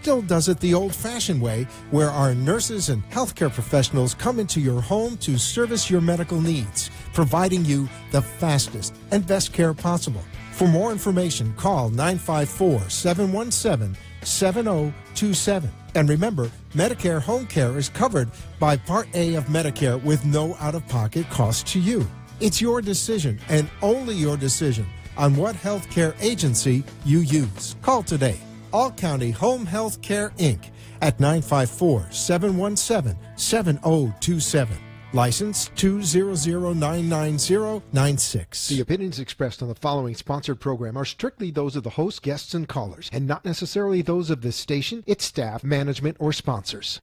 still does it the old-fashioned way, where our nurses and healthcare professionals come into your home to service your medical needs, providing you the fastest and best care possible. For more information, call 954-717-7027. And remember, Medicare Home Care is covered by Part A of Medicare with no out-of-pocket cost to you. It's your decision, and only your decision, on what healthcare agency you use. Call today. All County Home Health Care, Inc. at 954-717-7027. License 200999096. The opinions expressed on the following sponsored program are strictly those of the host, guests, and callers, and not necessarily those of this station, its staff, management, or sponsors.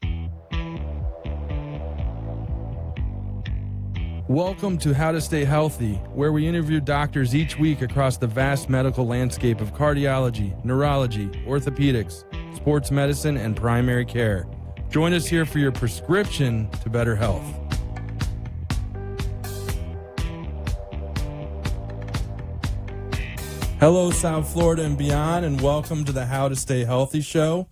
Welcome to How to Stay Healthy, where we interview doctors each week across the vast medical landscape of cardiology, neurology, orthopedics, sports medicine, and primary care. Join us here for your prescription to better health. Hello, South Florida and beyond, and welcome to the How to Stay Healthy show.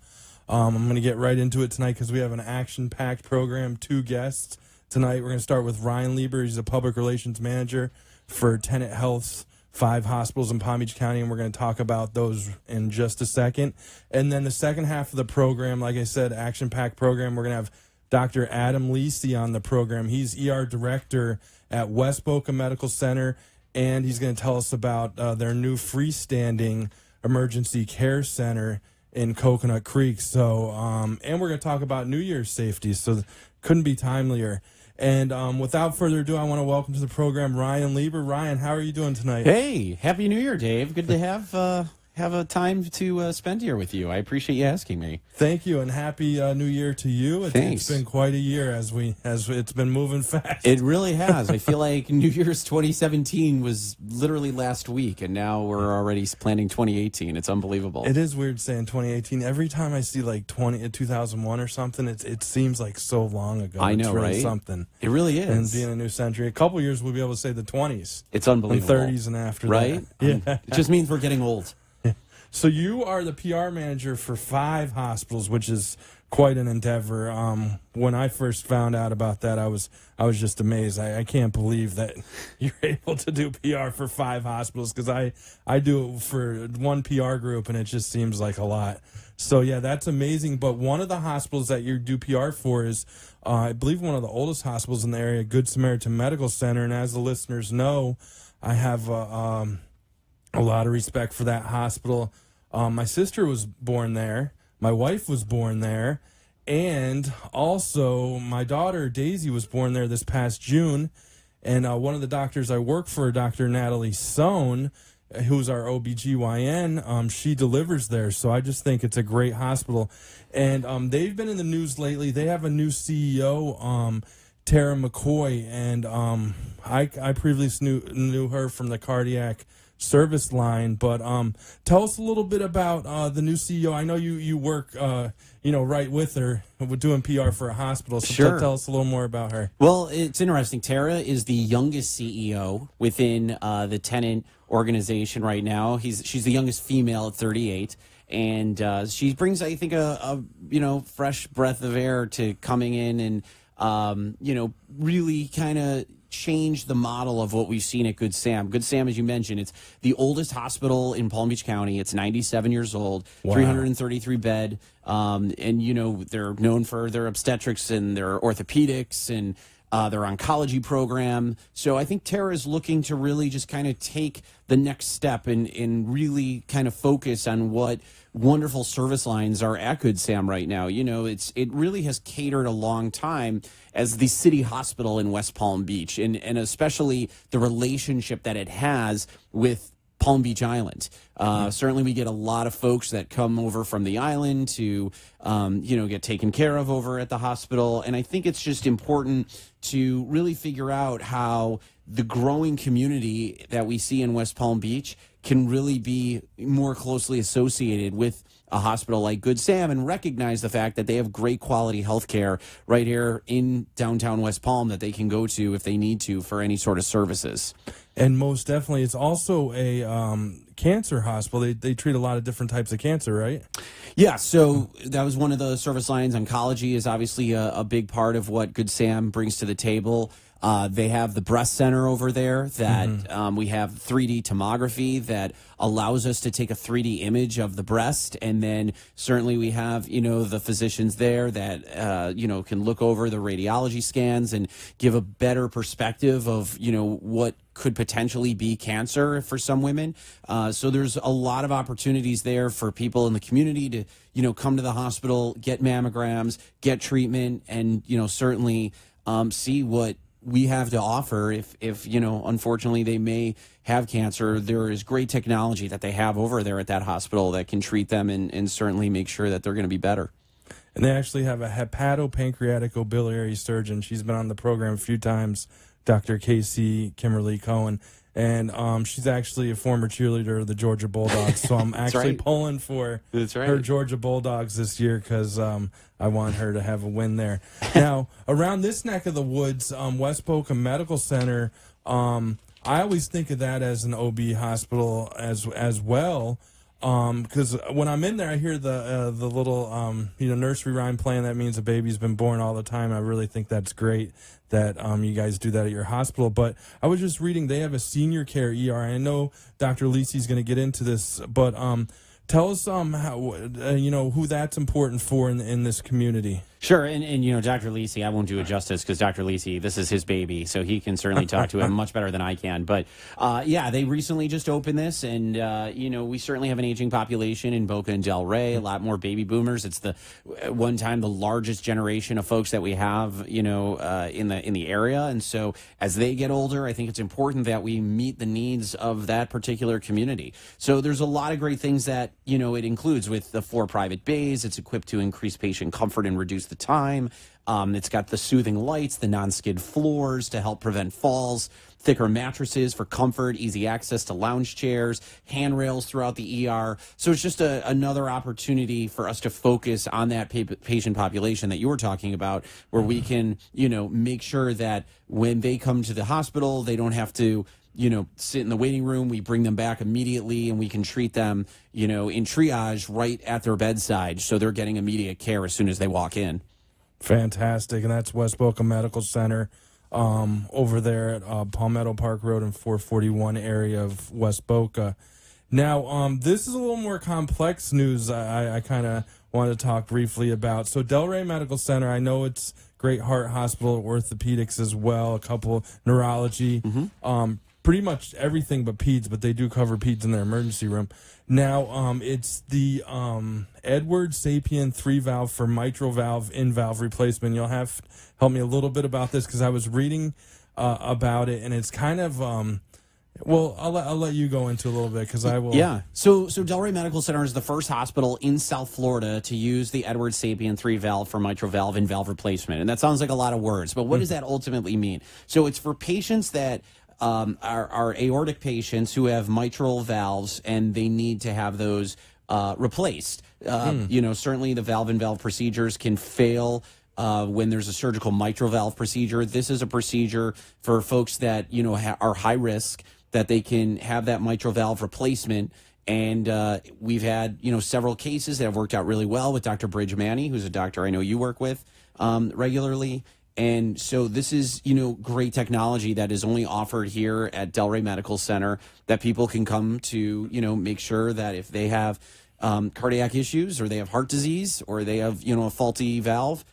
I'm going to get right into it tonight because we have an action-packed program, 2 guests. Tonight, we're going to start with Ryan Lieber. He's a public relations manager for Tenet Health's 5 hospitals in Palm Beach County, and we're going to talk about those in just a second. And then the second half of the program, like I said, action-packed program, we're going to have Dr. Adam Leisy on the program. He's ER director at West Boca Medical Center, and he's going to tell us about their new freestanding emergency care center in Coconut Creek. So, and we're going to talk about New Year's safety, so couldn't be timelier. And without further ado, I want to welcome to the program Ryan Lieber. Ryan, how are you doing tonight? Hey, Happy New Year, Dave. Good to have a time to spend here with you. I appreciate you asking me. Thank you, and Happy New Year to you. Thanks. It's been quite a year as it's been moving fast. It really has. I feel like New Year's 2017 was literally last week, and now we're already planning 2018. It's unbelievable. It is weird saying 2018. Every time I see like 2001 or something, it seems like so long ago. I know, it's really right? Something. It really is. And being a new century, a couple years we'll be able to say the 20s. It's unbelievable. And 30s and after right? that. Yeah. It just means we're getting old. So you are the PR manager for 5 hospitals, which is quite an endeavor. When I first found out about that, I was just amazed. I can't believe that you're able to do PR for 5 hospitals, because I do it for one PR group, and it just seems like a lot. So, yeah, that's amazing. But one of the hospitals that you do PR for is, I believe, one of the oldest hospitals in the area, Good Samaritan Medical Center. And as the listeners know, I have a lot of respect for that hospital. My sister was born there. My wife was born there. And also my daughter, Daisy, was born there this past June. And one of the doctors I work for, Dr. Natalie Sohn, who's our OBGYN, she delivers there. So I just think it's a great hospital. And they've been in the news lately. They have a new CEO, Tara Mccoy. And I previously knew her from the cardiac service line, but tell us a little bit about the new CEO. I know you work right with her, doing PR for a hospital, so Sure. Tell us a little more about her. Well, it's interesting. Tara is the youngest CEO within the Tenant organization right now. She's the youngest female at 38, and she brings, I think, a fresh breath of air to coming in and really kind of change the model of what we've seen at Good Sam. Good Sam, as you mentioned, it's the oldest hospital in Palm Beach County. It's 97 years old, wow. 333 bed, and they're known for their obstetrics and their orthopedics and their oncology program. So I think Tara is looking to really just kind of take the next step and really kind of focus on what wonderful service lines are at Good Sam right now. It really has catered a long time as the city hospital in West Palm Beach, and especially the relationship that it has with Palm Beach Island. Certainly we get a lot of folks that come over from the island to, get taken care of over at the hospital. And I think it's just important to really figure out how the growing community that we see in West Palm Beach can really be more closely associated with a hospital like Good Sam and recognize the fact that they have great quality health care right here in downtown West Palm that they can go to if they need to for any sort of services. And most definitely, it's also a cancer hospital. They treat a lot of different types of cancer, right? Yeah, so that was one of the service lines. Oncology is obviously a big part of what Good Sam brings to the table. They have the breast center over there that we have 3D tomography that allows us to take a 3D image of the breast. And then certainly we have, the physicians there that, can look over the radiology scans and give a better perspective of, what could potentially be cancer for some women. So there's a lot of opportunities there for people in the community to, come to the hospital, get mammograms, get treatment, and, certainly see what we have to offer if unfortunately they may have cancer. There is great technology that they have over there at that hospital that can treat them and certainly make sure that they're going to be better. And they actually have a hepatopancreatic biliary surgeon. She's been on the program a few times, Dr. Casey Kimberly Cohen. And she's actually a former cheerleader of the Georgia Bulldogs. So I'm actually pulling for her Georgia Bulldogs this year because I want her to have a win there. Now, around this neck of the woods, West Boca Medical Center, I always think of that as an OB hospital as well. Because when I'm in there, I hear the little nursery rhyme playing. That means a baby's been born all the time. I really think that's great that you guys do that at your hospital. But I was just reading they have a senior care ER. I know Dr. Leisy's going to get into this, but tell us how who that's important for in this community. Sure, and Dr. Leisy, I won't do it justice because Dr. Leisy, this is his baby, so he can certainly talk to him much better than I can. But they recently just opened this, and we certainly have an aging population in Boca and Del Rey, a lot more baby boomers. It's the largest generation of folks that we have, in the area, and so as they get older, I think it's important that we meet the needs of that particular community. So there's a lot of great things that it includes with the 4 private bays. It's equipped to increase patient comfort and reduce the time. It's got the soothing lights, the non-skid floors to help prevent falls, thicker mattresses for comfort, easy access to lounge chairs, handrails throughout the ER. So it's just another opportunity for us to focus on that patient population that you were talking about, where we can, make sure that when they come to the hospital, they don't have to sit in the waiting room. We bring them back immediately and we can treat them, in triage right at their bedside. So they're getting immediate care as soon as they walk in. Fantastic. And that's West Boca Medical Center over there at Palmetto Park Road and 441 area of West Boca. Now, this is a little more complex news I kind of want to talk briefly about. So Delray Medical Center, I know it's Great Heart Hospital, orthopedics as well, a couple neurology, pretty much everything but peds, but they do cover peds in their emergency room. Now, it's the Edward Sapien 3-valve for mitral valve in-valve replacement. You'll have to help me a little bit about this because I was reading about it, and it's kind of I'll let you go into a little bit because I will. Yeah. So Delray Medical Center is the first hospital in South Florida to use the Edward Sapien 3-valve for mitral valve and valve replacement. And that sounds like a lot of words, but what does that ultimately mean? So it's for patients that are aortic patients who have mitral valves and they need to have those replaced. Certainly the valve-in-valve procedures can fail when there's a surgical mitral valve procedure. This is a procedure for folks that, are high risk, that they can have that mitral valve replacement. And we've had, several cases that have worked out really well with Dr. Bridge Manny, who's a doctor I know you work with regularly. And so this is, great technology that is only offered here at Delray Medical Center that people can come to, make sure that if they have cardiac issues or they have heart disease or they have, a faulty valve,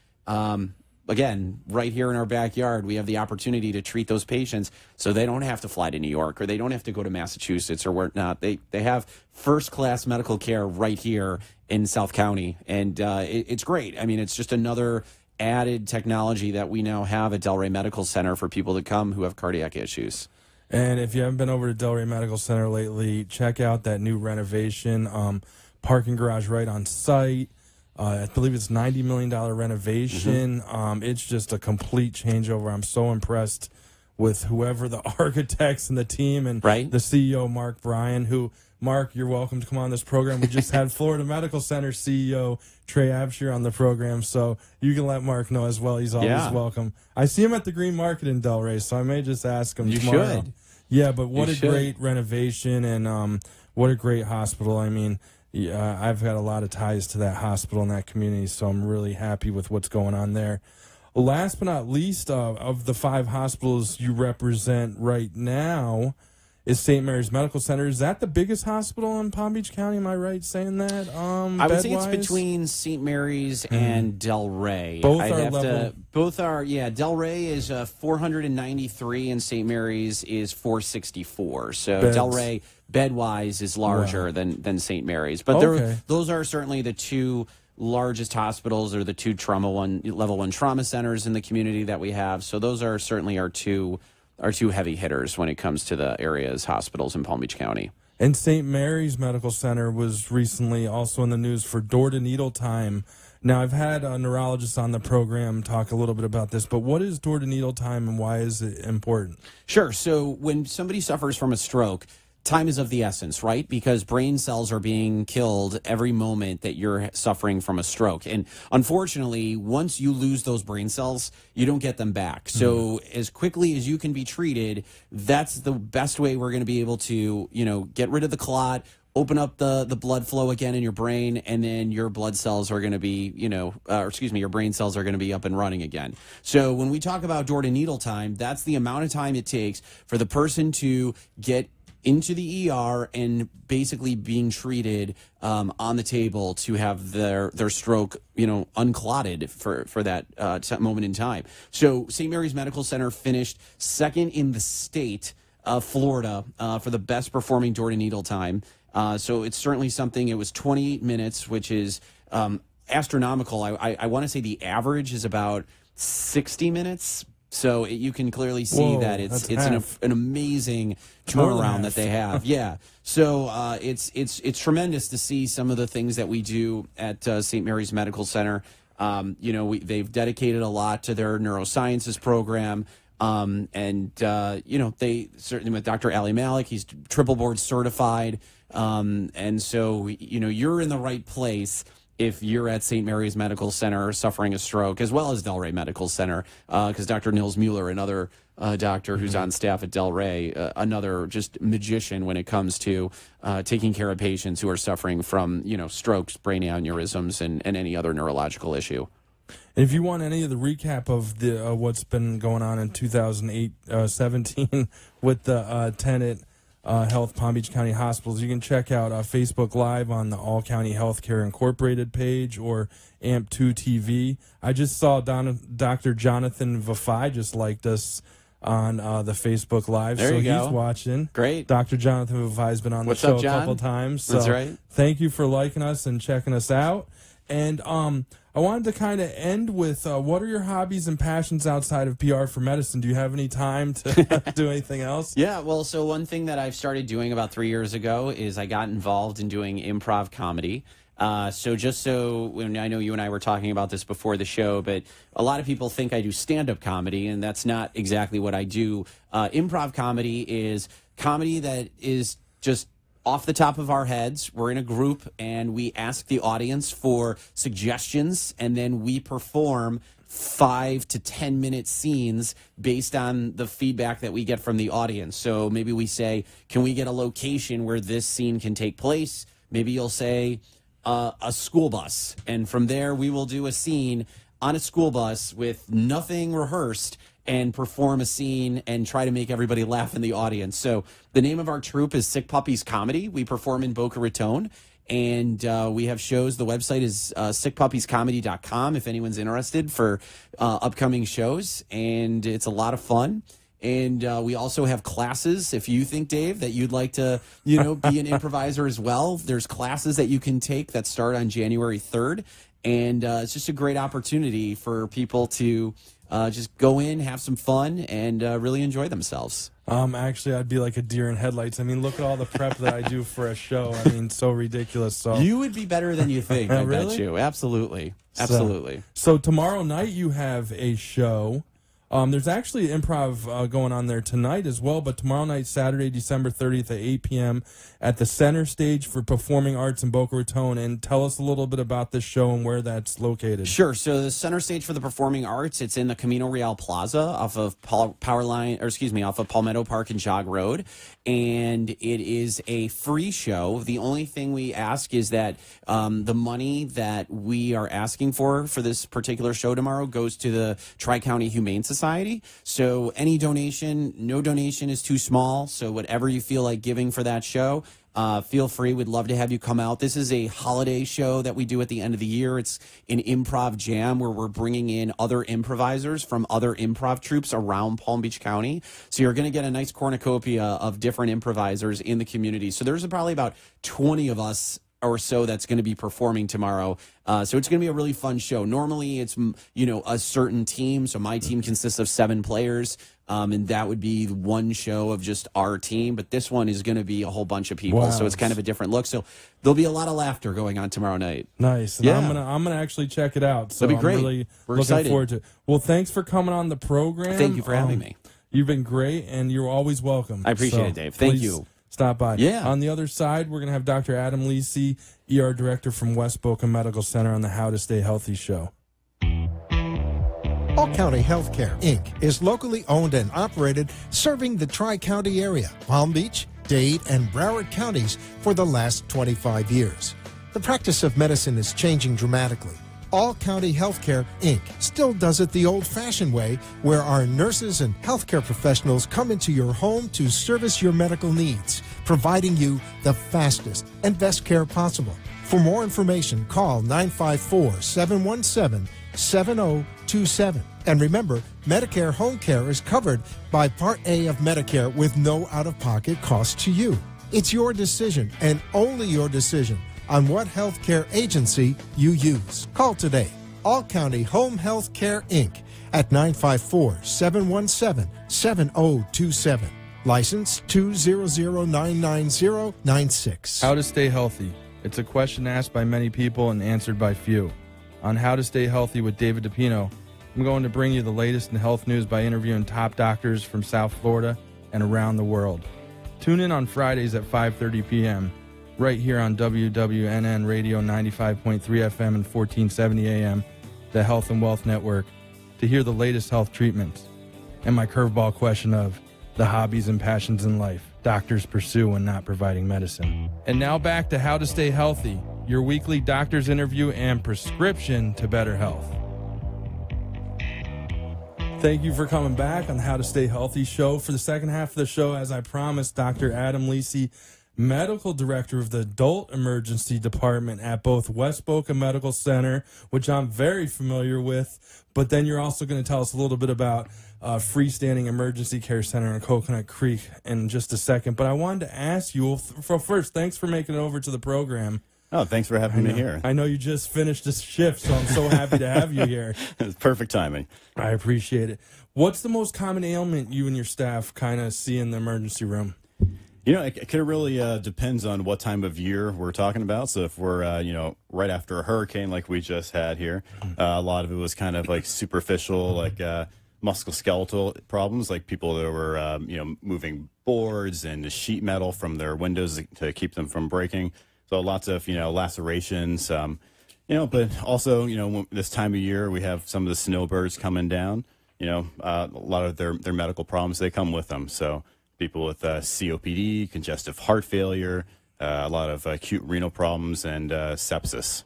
again, right here in our backyard, we have the opportunity to treat those patients so they don't have to fly to New York or they don't have to go to Massachusetts or whatnot. They have first-class medical care right here in South County, and it's great. I mean, it's just another added technology that we now have at Delray Medical Center for people to come who have cardiac issues. And if you haven't been over to Delray Medical Center lately, check out that new renovation, parking garage right on site. I believe it's $90 million renovation. It's just a complete changeover. I'm so impressed with whoever the architects and the team and the CEO, Mark Bryan, who Mark, you're welcome to come on this program. We just had Florida Medical Center CEO Trey Abshire on the program, so you can let Mark know as well. He's always welcome. I see him at the Green Market in Delray, so I may just ask him tomorrow. Should. Yeah, but what a great renovation and what a great hospital. I mean, I've had a lot of ties to that hospital and that community, so I'm really happy with what's going on there. Last but not least, of the 5 hospitals you represent right now is St. Mary's Medical Center. Is that the biggest hospital in Palm Beach County? Am I right saying that? I would say it's between St. Mary's and Delray. Both are level. Both are, yeah. Delray is 493 and St. Mary's is 464. So Beds. Delray, bed-wise, is larger than St. Mary's. But those are certainly the 2 largest hospitals, or the 2 level 1 trauma centers in the community that we have. So those are certainly our two heavy hitters when it comes to the area's hospitals in Palm Beach County. And St. Mary's Medical Center was recently also in the news for door-to-needle time. Now, I've had a neurologist on the program talk a little bit about this, but what is door-to-needle time and why is it important? Sure. So when somebody suffers from a stroke, time is of the essence, right? Because brain cells are being killed every moment that you're suffering from a stroke. And unfortunately, once you lose those brain cells, you don't get them back. So as quickly as you can be treated, that's the best way we're going to be able to, get rid of the clot, open up the blood flow again in your brain, and then your blood cells are going to be, your brain cells are going to be up and running again. So when we talk about door-to-needle time, that's the amount of time it takes for the person to get into the ER and basically being treated on the table to have their stroke, unclotted for that moment in time. So St. Mary's Medical Center finished second in the state of Florida for the best performing door-to-needle time. So it's certainly something. It was 28 minutes, which is astronomical. I want to say the average is about 60 minutes. So you can clearly see that it's an amazing turnaround that they have. Yeah. So it's tremendous to see some of the things that we do at St. Mary's Medical Center. They've dedicated a lot to their neurosciences program. They certainly, with Dr. Ali Malik, he's triple board certified. And so, you're in the right place if you're at St. Mary's Medical Center suffering a stroke, as well as Delray Medical Center, because Dr. Nils Mueller, another doctor who's on staff at Delray, another just magician when it comes to taking care of patients who are suffering from, strokes, brain aneurysms, and any other neurological issue. And if you want any of the recap of the what's been going on in 2017 with the Tenet Health Palm Beach County Hospitals, you can check out Facebook Live on the All County Healthcare Incorporated page or AMP2 TV. I just saw Dr. Jonathan Vafai just liked us on the Facebook Live, so he's watching. Great. Dr. Jonathan Vafai has been on the show a couple times. So that's right. Thank you for liking us and checking us out. And I wanted to kind of end with what are your hobbies and passions outside of PR for medicine? Do you have any time to do anything else? Yeah, well, so one thing that I've started doing about 3 years ago is I got involved in doing improv comedy. When I know you and I were talking about this before the show, but a lot of people think I do stand-up comedy, and that's not exactly what I do. Improv comedy is comedy that is just off the top of our heads. We're in a group and we ask the audience for suggestions, and then we perform 5 to 10 minute scenes based on the feedback that we get from the audience. So maybe we say, can we get a location where this scene can take place? Maybe you'll say a school bus, and from there we will do a scene on a school bus with nothing rehearsed and perform a scene and try to make everybody laugh in the audience. So the name of our troupe is Sick Puppies Comedy. We perform in Boca Raton, and we have shows. The website is sickpuppiescomedy.com if anyone's interested for upcoming shows, and it's a lot of fun. And we also have classes. If you think, Dave, that you'd like to, be an improviser as well, there's classes that you can take that start on January 3rd. And it's just a great opportunity for people to just go in, have some fun, and really enjoy themselves. Actually, I'd be like a deer in headlights. I mean, look at all the prep that I do for a show. I mean, so ridiculous. So you would be better than you think. I really? bet you. Absolutely. Absolutely. So tomorrow night you have a show. There's actually improv going on there tonight as well, but tomorrow night, Saturday, December 30th at 8 p.m. at the Center Stage for Performing Arts in Boca Raton. And tell us a little bit about this show and where that's located. Sure. So the Center Stage for the Performing Arts, it's in the Camino Real Plaza off of off of Palmetto Park and Jog Road. And it is a free show. The only thing we ask is that the money that we are asking for this particular show tomorrow goes to the Tri-County Humane Society. So any donation, no donation is too small. So whatever you feel like giving for that show, feel free. We'd love to have you come out. This is a holiday show that we do at the end of the year. It's an improv jam where we're bringing in other improvisers from other improv troupes around Palm Beach County. So you're going to get a nice cornucopia of different improvisers in the community. So there's probably about 20 of us or so that's going to be performing tomorrow. So it's going to be a really fun show. Normally it's, a certain team. So my team consists of 7 players. And that would be one show of just our team. But this one is going to be a whole bunch of people. Wow. So it's kind of a different look. So there'll be a lot of laughter going on tomorrow night. Nice. And yeah. I'm gonna actually check it out. So that'll be great. I'm really We're looking excited. forward to it. Well, thanks for coming on the program. Thank you for having me. You've been great, and you're always welcome. I appreciate it, Dave. Thank you. Stop by. Yeah. On the other side, we're going to have Dr. Adam Leisy, ER Director from West Boca Medical Center on the How to Stay Healthy show. All County Healthcare, Inc. is locally owned and operated, serving the Tri-County area, Palm Beach, Dade, and Broward counties for the last 25 years. The practice of medicine is changing dramatically. All County Healthcare, Inc. still does it the old-fashioned way, where our nurses and healthcare professionals come into your home to service your medical needs, providing you the fastest and best care possible. For more information, call 954-717-7027. And remember, Medicare Home Care is covered by Part A of Medicare with no out-of-pocket cost to you. It's your decision, and only your decision, on what healthcare agency you use. Call today. All County Home Health Care, Inc. at 954-717-7027. License 200999096. How to stay healthy. It's a question asked by many people and answered by few. On How to Stay Healthy with David DePino, I'm going to bring you the latest in health news by interviewing top doctors from South Florida and around the world. Tune in on Fridays at 5:30 p.m. right here on WWNN Radio 95.3 FM and 1470 AM, the Health and Wealth Network, to hear the latest health treatments. And my curveball question of the hobbies and passions in life doctors pursue when not providing medicine. And now back to How to Stay Healthy, your weekly doctor's interview and prescription to better health. Thank you for coming back on the How to Stay Healthy show. For the second half of the show, as I promised, Dr. Adam Leisy, Medical Director of the Adult Emergency Department at both West Boca Medical Center, which I'm very familiar with, but then you're also going to tell us a little bit about freestanding emergency care center in Coconut Creek in just a second. But I wanted to ask you, first, thanks for making it over to the program. Oh, thanks for having me here. I know you just finished this shift, so I'm so happy to have you here. It's perfect timing. I appreciate it. What's the most common ailment you and your staff kind of see in the emergency room? It kind of really depends on what time of year we're talking about. So if we're, right after a hurricane like we just had here, a lot of it was kind of like superficial, like musculoskeletal problems, like people that were, moving boards and sheet metal from their windows to keep them from breaking. So lots of, lacerations, but also, this time of year we have some of the snowbirds coming down, a lot of their medical problems, they come with them. So people with COPD, congestive heart failure, a lot of acute renal problems, and sepsis.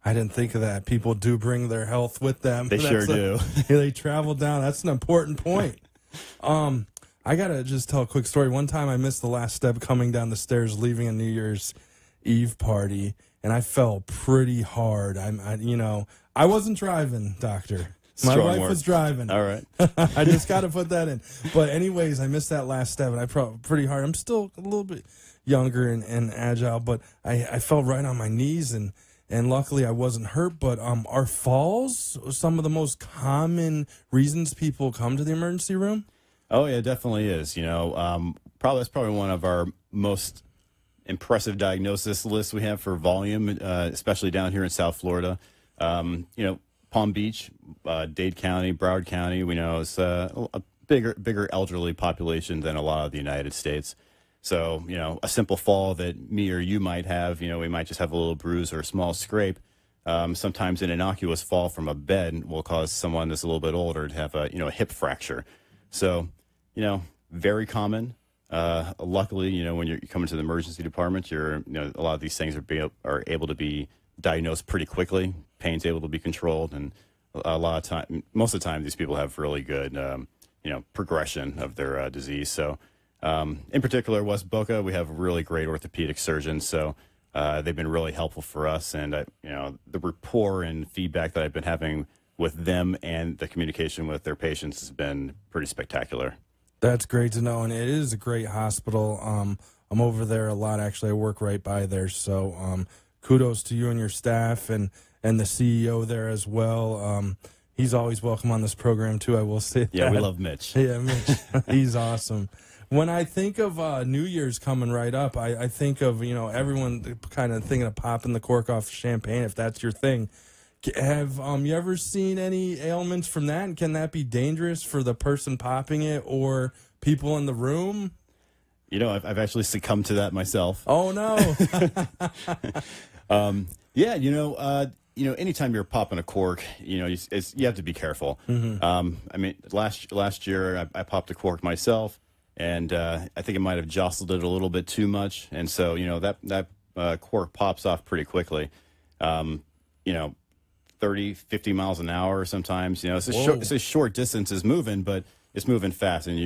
I didn't think of that. People do bring their health with them. They sure do. They travel down. That's an important point. I got to just tell a quick story. One time I missed the last step coming down the stairs, leaving a New Year's Eve party, and I fell pretty hard. I wasn't driving, doctor. My wife was driving. All right. I just got to put that in. But anyways, I missed that last step, and I fell pretty hard. I'm still a little bit younger and agile, but I fell right on my knees, and luckily I wasn't hurt. But are falls some of the most common reasons people come to the emergency room? Oh, yeah, it definitely is. That's probably one of our most impressive diagnosis lists we have for volume, especially down here in South Florida. Palm Palm Beach, Dade County, Broward County, we know is a bigger elderly population than a lot of the United States. So, a simple fall that me or you might have, we might just have a little bruise or a small scrape. Sometimes an innocuous fall from a bed will cause someone that's a little bit older to have a hip fracture. So, very common. Luckily, when you're coming to the emergency department, a lot of these things are able to be diagnosed pretty quickly. Pain's able to be controlled, and most of the time, these people have really good, progression of their disease. So, in particular, West Boca, we have really great orthopedic surgeons. So. They've been really helpful for us, and the rapport and feedback that I've been having with them and the communication with their patients has been pretty spectacular. That's great to know, and it is a great hospital. I'm over there a lot, actually. I work right by there, so kudos to you and your staff and the CEO there as well. He's always welcome on this program, too, I will say that. Yeah, we love Mitch. Yeah, Mitch. He's awesome. When I think of New Year's coming right up, I think of, everyone kind of thinking of popping the cork off champagne, if that's your thing. Have you ever seen any ailments from that? And can that be dangerous for the person popping it or people in the room? I've actually succumbed to that myself. Oh, no. Yeah, anytime you're popping a cork, you have to be careful. Mm-hmm. Last year I popped a cork myself. And I think it might have jostled it a little bit too much. And so, that cork pops off pretty quickly. 30, 50 miles an hour sometimes. It's a short distance is moving, but it's moving fast. And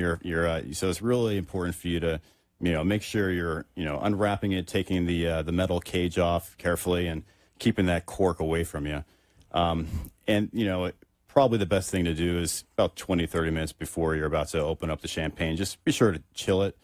so it's really important for you to, make sure you're, unwrapping it, taking the metal cage off carefully and keeping that cork away from you. Probably the best thing to do is about 20, 30 minutes before you're about to open up the champagne. Just be sure to chill it,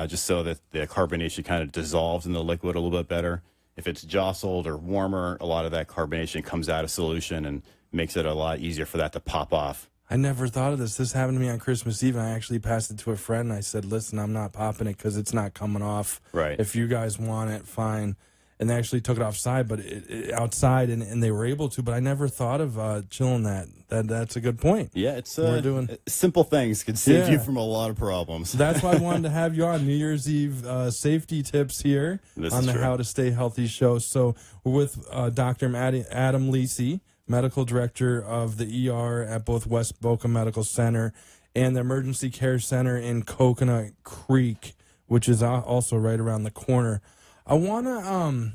just so that the carbonation kind of dissolves in the liquid a little bit better. If it's jostled or warmer, a lot of that carbonation comes out of solution and makes it a lot easier for that to pop off. I never thought of this. This happened to me on Christmas Eve, and I actually passed it to a friend, and I said, listen, I'm not popping it because it's not coming off. Right. If you guys want it, fine. And they actually took it outside, outside, and they were able to. But I never thought of chilling that. That's a good point. Yeah, it's simple things can save you from a lot of problems. That's why I wanted to have you on New Year's Eve safety tips here on the How to Stay Healthy show. So we're with Dr. Adam Leisy, medical director of the ER at both West Boca Medical Center and the Emergency Care Center in Coconut Creek, which is also right around the corner. I want to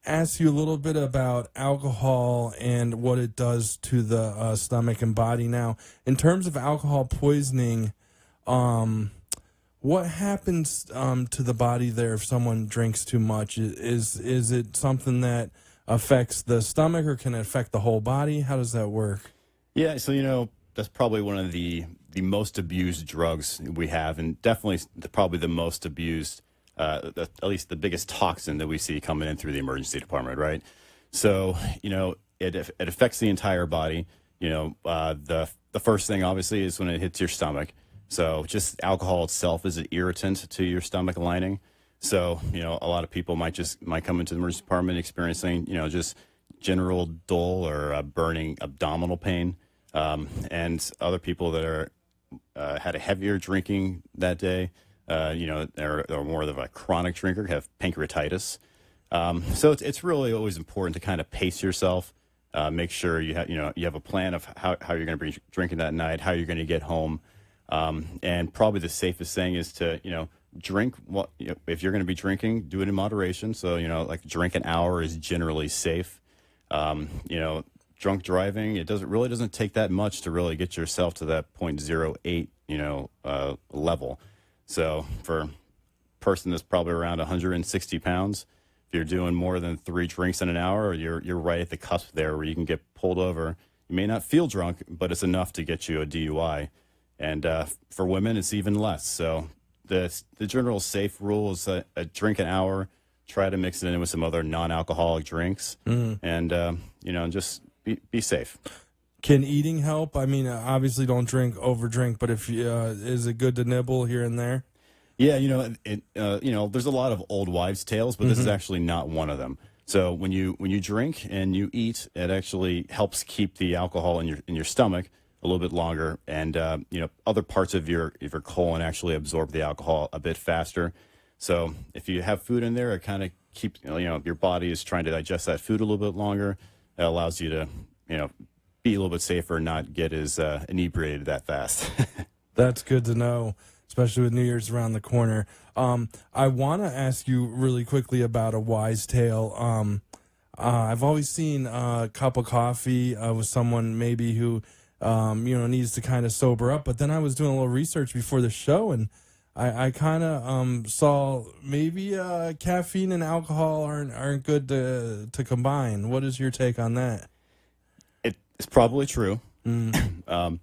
ask you a little bit about alcohol and what it does to the stomach and body. Now, in terms of alcohol poisoning, what happens to the body there if someone drinks too much? Is it something that affects the stomach, or can it affect the whole body? How does that work? Yeah, so, that's probably one of the most abused drugs we have, and definitely probably the most abused at least the biggest toxin that we see coming in through the emergency department, right? So, it affects the entire body. The first thing, obviously, is when it hits your stomach. So just alcohol itself is an irritant to your stomach lining. So, a lot of people might come into the emergency department experiencing, just general dull or burning abdominal pain. And other people that are had a heavier drinking that day, they're more of a chronic drinker, have pancreatitis. So it's really always important to kind of pace yourself, make sure you have a plan of how you're going to be drinking that night, how you're going to get home. And probably the safest thing is to, drink if you're going to be drinking, do it in moderation. So, drink an hour is generally safe. Drunk driving, it doesn't take that much to really get yourself to that 0.08, level. So for a person that's probably around 160 pounds, if you're doing more than 3 drinks in an hour, you're right at the cusp there where you can get pulled over. You may not feel drunk, but it's enough to get you a DUI. And for women, it's even less. So the general safe rule is a drink an hour. Try to mix it in with some other non-alcoholic drinks, and just be safe. Can eating help? I mean, obviously don't overdrink, but if is it good to nibble here and there? Yeah, there's a lot of old wives' tales, but this is actually not one of them. So when you drink and you eat, it actually helps keep the alcohol in your stomach a little bit longer, and other parts of your colon actually absorb the alcohol a bit faster. So if you have food in there, it kind of keeps your body is trying to digest that food a little bit longer. It allows you to be a little bit safer and not get as inebriated that fast. That's good to know, especially with New Year's around the corner. I want to ask you really quickly about a wise tale. I've always seen a cup of coffee with someone maybe who, needs to kind of sober up. But then I was doing a little research before the show, and I kind of saw maybe caffeine and alcohol aren't good to combine. What is your take on that? It's probably true. Nowadays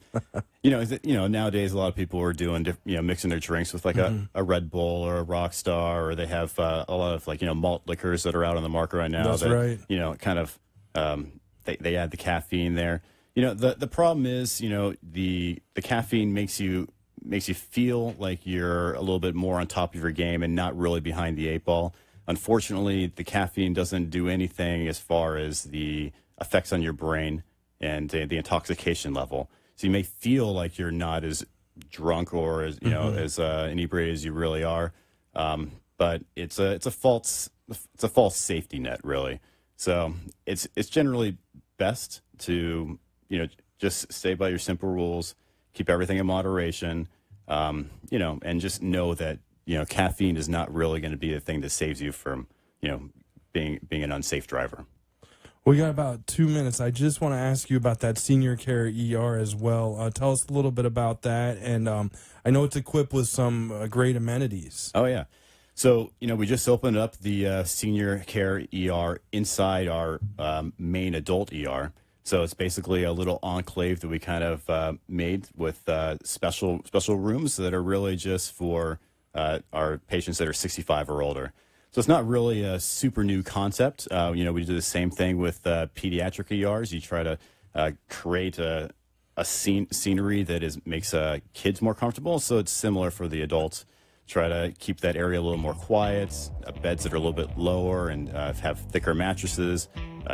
a lot of people are doing, mixing their drinks with like a Red Bull or a Rockstar, or they have a lot of malt liquors that are out on the market right now. That's right. They add the caffeine there. The problem is, the caffeine makes you feel like you're a little bit more on top of your game and not really behind the eight ball. Unfortunately, the caffeine doesn't do anything as far as the effects on your brain and the intoxication level. So you may feel like you're not as drunk or as as inebriated as you really are, but it's a false safety net, really. So it's generally best to just stay by your simple rules, keep everything in moderation, and just know that caffeine is not really going to be the thing that saves you from being an unsafe driver. We got about 2 minutes. I just want to ask you about that senior care ER as well. Tell us a little bit about that. And I know it's equipped with some great amenities. Oh, yeah. So, we just opened up the senior care ER inside our main adult ER. So it's basically a little enclave that we kind of made with special rooms that are really just for our patients that are 65 or older. So it's not really a super new concept. We do the same thing with pediatric ERs. You try to create a scenery that makes kids more comfortable. So it's similar for the adults. Try to keep that area a little more quiet, beds that are a little bit lower, and have thicker mattresses,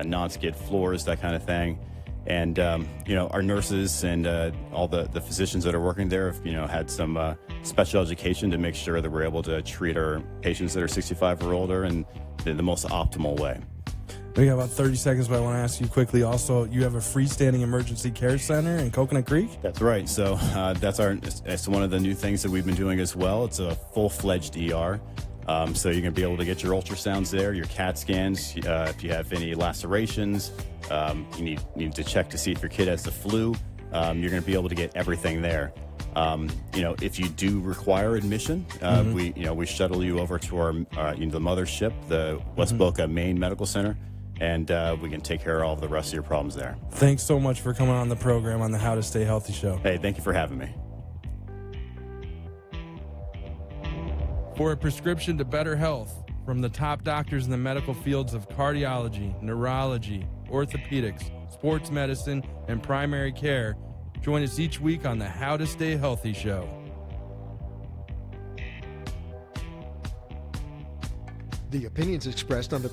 non-skid floors, that kind of thing. And, our nurses and all the physicians that are working there have, had some special education to make sure that we're able to treat our patients that are 65 or older in the most optimal way. We got about 30 seconds, but I want to ask you quickly also, you have a freestanding emergency care center in Coconut Creek? That's right. So that's one of the new things that we've been doing as well. It's a full-fledged ER. So you're going to be able to get your ultrasounds there, your CAT scans. If you have any lacerations, you need to check to see if your kid has the flu. You're going to be able to get everything there. If you do require admission, we shuttle you over to our the mothership, the West Boca Main Medical Center, and we can take care of all of the rest of your problems there. Thanks so much for coming on the program on the How to Stay Healthy show. Hey, thank you for having me. For a prescription to better health from the top doctors in the medical fields of cardiology, neurology, orthopedics, sports medicine, and primary care, join us each week on the How to Stay Healthy show. The opinions expressed on the